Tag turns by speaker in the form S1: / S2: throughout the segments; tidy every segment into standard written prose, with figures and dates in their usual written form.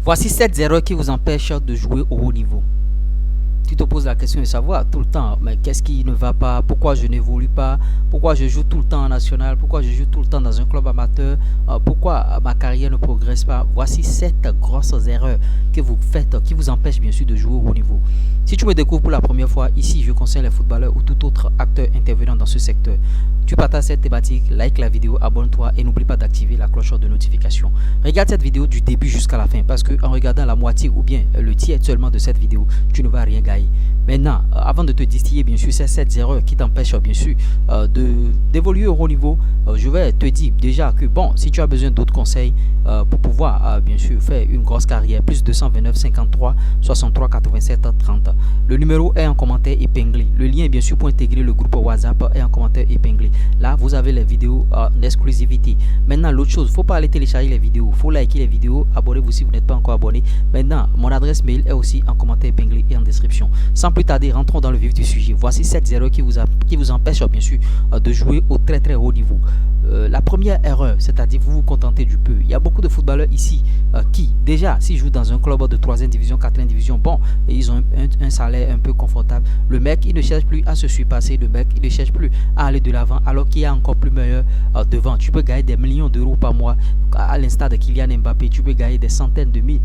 S1: Voici 7 erreurs qui vous empêchent de jouer au haut niveau. Tu te poses la question de savoir tout le temps, mais qu'est-ce qui ne va pas, pourquoi je n'évolue pas, pourquoi je joue tout le temps en national, pourquoi je joue tout le temps dans un club amateur, pourquoi ma carrière ne progresse pas. Voici 7 grosses erreurs que vous faites qui vous empêchent bien sûr de jouer au haut niveau. Si tu me découvres pour la première fois, ici je conseille les footballeurs ou tout autre acteur intervenant dans ce secteur. Tu partages cette thématique, like la vidéo, abonne-toi et n'oublie pas d'activer la cloche de notification. Regarde cette vidéo du début jusqu'à la fin parce qu'en regardant la moitié ou bien le tiers seulement de cette vidéo, tu ne vas rien gagner. Maintenant, avant de te distiller bien sûr ces 7 erreurs qui t'empêchent bien sûr d'évoluer au haut niveau, je vais te dire déjà que bon, si tu as besoin d'autres conseils pour pouvoir bien sûr faire une grosse carrière, plus 229 53 63 87 30. Le numéro est en commentaire épinglé. Le lien bien sûr pour intégrer le groupe WhatsApp est en commentaire épinglé. Là, vous avez les vidéos en exclusivité. Maintenant, l'autre chose, faut pas aller télécharger les vidéos, faut liker les vidéos, abonnez-vous si vous n'êtes pas encore abonné. Maintenant, mon adresse mail est aussi en commentaire épinglé et en description. Sans plus tarder, rentrons dans le vif du sujet. Voici 7 erreurs qui vous empêchent bien sûr de jouer au très haut niveau. La première erreur, c'est-à-dire vous vous contentez du peu. Il y a beaucoup de footballeurs ici qui, déjà, s'ils jouent dans un club de 3e division, 4e division, bon, ils ont un salaire un peu confortable. Le mec, il ne cherche plus à se surpasser. Le mec, il ne cherche plus à aller de l'avant, alors qu'il y a encore plus meilleur devant. Tu peux gagner des millions d'euros par mois, à l'instar de Kylian Mbappé. Tu peux gagner des centaines de mille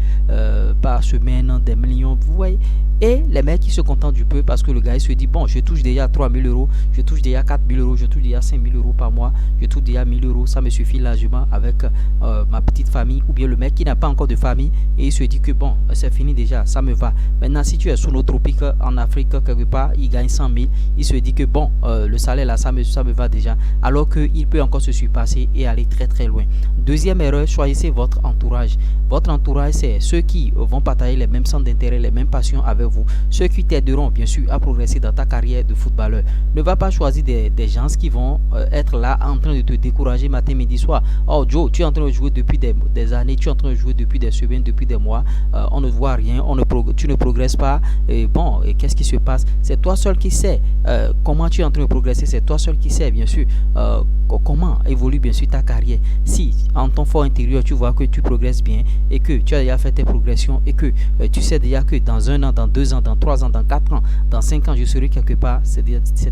S1: par semaine, des millions, vous voyez. Et les mecs qui se contentent du peu parce que le gars il se dit bon, je touche déjà 3000 euros, je touche déjà 4000 euros, je touche déjà 5000 euros par mois, je touche déjà 1000 euros, ça me suffit largement avec ma petite famille. Ou bien le mec qui n'a pas encore de famille et il se dit que bon, c'est fini déjà, ça me va. Maintenant, si tu es sous nos tropiques en Afrique, quelque part, il gagne 100 000, il se dit que bon, le salaire là, ça me va déjà, alors qu'il peut encore se surpasser et aller très loin. Deuxième erreur, choisissez votre entourage. Votre entourage, c'est ceux qui vont partager les mêmes centres d'intérêt, les mêmes passions avec vous, ceux qui t'aideront bien sûr à progresser dans ta carrière de footballeur. Ne va pas choisir des gens qui vont être là en train de te décourager matin, midi, soir. Oh Joe, tu es en train de jouer depuis des années, tu es en train de jouer depuis des semaines, depuis des mois, on ne voit rien, tu ne progresses pas. Et bon, qu'est-ce qui se passe? C'est toi seul qui sais comment tu es en train de progresser, c'est toi seul qui sais bien sûr comment évolue bien sûr ta carrière. Si en ton fort intérieur tu vois que tu progresses bien et que tu as déjà fait tes progressions et que tu sais déjà que dans 1 an, dans 2 ans, dans 3 ans, dans 4 ans, dans 5 ans je serai quelque part, c'est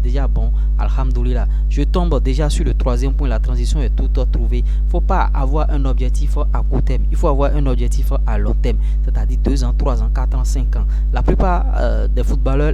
S1: déjà bon. Alhamdoulilah. Je tombe déjà sur le 3e point, la transition est toute trouvée. Faut pas avoir un objectif à court terme, il faut avoir un objectif à long terme, c'est-à-dire 2 ans, 3 ans, 4 ans, 5 ans. La plupart des footballeurs,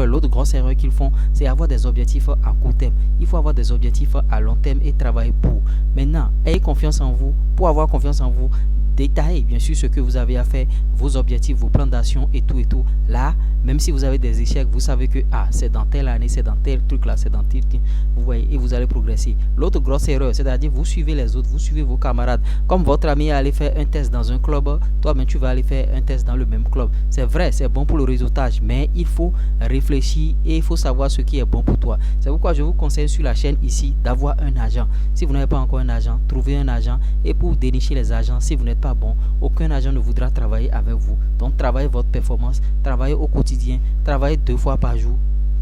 S1: l'autre grosse erreur qu'ils font, c'est avoir des objectifs à court terme. Il faut avoir des objectifs à long terme et travailler pour. Maintenant, ayez confiance en vous. Pour avoir confiance en vous, détaillez bien sûr ce que vous avez à faire, vos objectifs, vos plans d'action et tout. Là, même si vous avez des échecs, vous savez que c'est dans telle année, c'est dans tel truc là, c'est dans tel truc, vous voyez, et vous allez progresser. L'autre grosse erreur, c'est-à-dire vous suivez les autres, vous suivez vos camarades. Comme votre ami est allé faire un test dans un club, toi-même tu vas aller faire un test dans le même club. C'est vrai, c'est bon pour le réseautage, mais il faut réfléchir et il faut savoir ce qui est bon pour toi. C'est pourquoi je vous conseille sur la chaîne ici d'avoir un agent. Si vous n'avez pas encore un agent, trouvez un agent. Et pour dénicher les agents, si vous n'êtes pas bon, aucun agent ne voudra travailler avec vous. Donc travaillez votre performance, travaillez au quotidien, travaillez 2 fois par jour,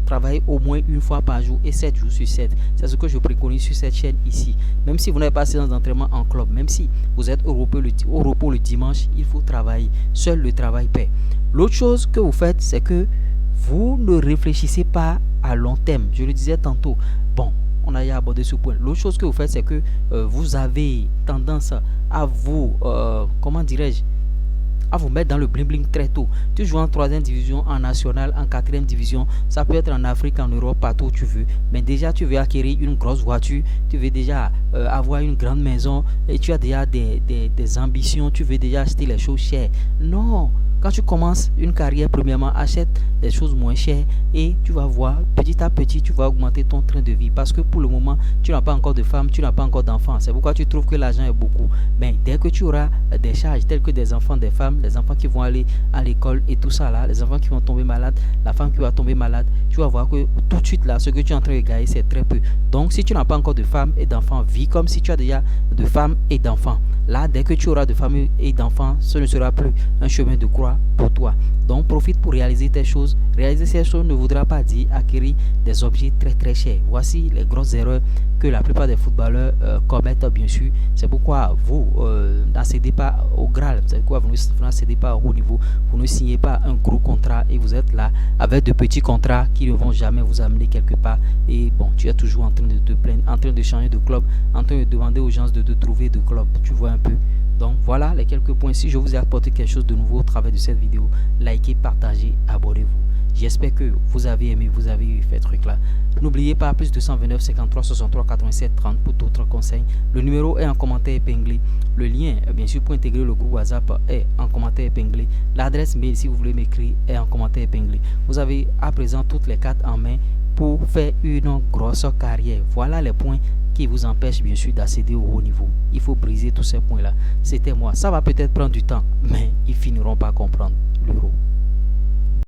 S1: travaillez au moins 1 fois par jour et 7 jours sur 7. C'est ce que je préconise sur cette chaîne ici. Même si vous n'avez pas séance d'entraînement en club, même si vous êtes au repos le dimanche, il faut travailler. Seul le travail paie. L'autre chose que vous faites, c'est que vous ne réfléchissez pas à long terme. Je le disais tantôt. Bon, on a abordé ce point. L'autre chose que vous faites, c'est que vous avez tendance à vous, comment dirais-je, à vous mettre dans le bling bling très tôt. Tu joues en 3e division, en national, en 4e division, ça peut être en Afrique, en Europe, partout où tu veux. Mais déjà tu veux acquérir une grosse voiture, tu veux déjà avoir une grande maison et tu as déjà des ambitions, tu veux déjà acheter les choses chères. Non, quand tu commences une carrière, premièrement, achète des choses moins chères et tu vas voir, petit à petit, tu vas augmenter ton train de vie. Parce que pour le moment, tu n'as pas encore de femme, tu n'as pas encore d'enfants. C'est pourquoi tu trouves que l'argent est beaucoup. Mais dès que tu auras des charges telles que des enfants, des femmes, les enfants qui vont aller à l'école et tout ça là, les enfants qui vont tomber malades, la femme qui va tomber malade, tu vas voir que tout de suite là, ce que tu es en train de gagner, c'est très peu. Donc si tu n'as pas encore de femme et d'enfants, vis comme si tu as déjà de femmes et d'enfants. Là, dès que tu auras de famille et d'enfants, ce ne sera plus un chemin de croix pour toi. Donc, profite pour réaliser tes choses. Réaliser ces choses ne voudra pas dire acquérir des objets très très chers. Voici les grosses erreurs que la plupart des footballeurs commettent, bien sûr. C'est pourquoi vous n'accédez pas au Graal. C'est pourquoi vous n'accédez pas au haut niveau. Vous ne signez pas un gros contrat et vous êtes là avec de petits contrats qui ne vont jamais vous amener quelque part. Et bon, tu es toujours en train de te plaindre, en train de changer de club, en train de demander aux gens de te trouver de club. Tu vois un peu. Donc voilà les quelques points. Si je vous ai apporté quelque chose de nouveau au travers de cette vidéo, likez, partagez, abonnez-vous. J'espère que vous avez aimé, vous avez fait ce truc là. N'oubliez pas, plus 229 53 63 87 30 pour d'autres conseils. Le numéro est en commentaire épinglé. Le lien, bien sûr, pour intégrer le groupe WhatsApp est en commentaire épinglé. L'adresse mail, si vous voulez m'écrire, est en commentaire épinglé. Vous avez à présent toutes les cartes en main pour faire une grosse carrière. Voilà les points qui vous empêchent bien sûr d'accéder au haut niveau. Il faut briser tous ces points là. C'était moi. Ça va peut-être prendre du temps, mais ils finiront par comprendre l'euro.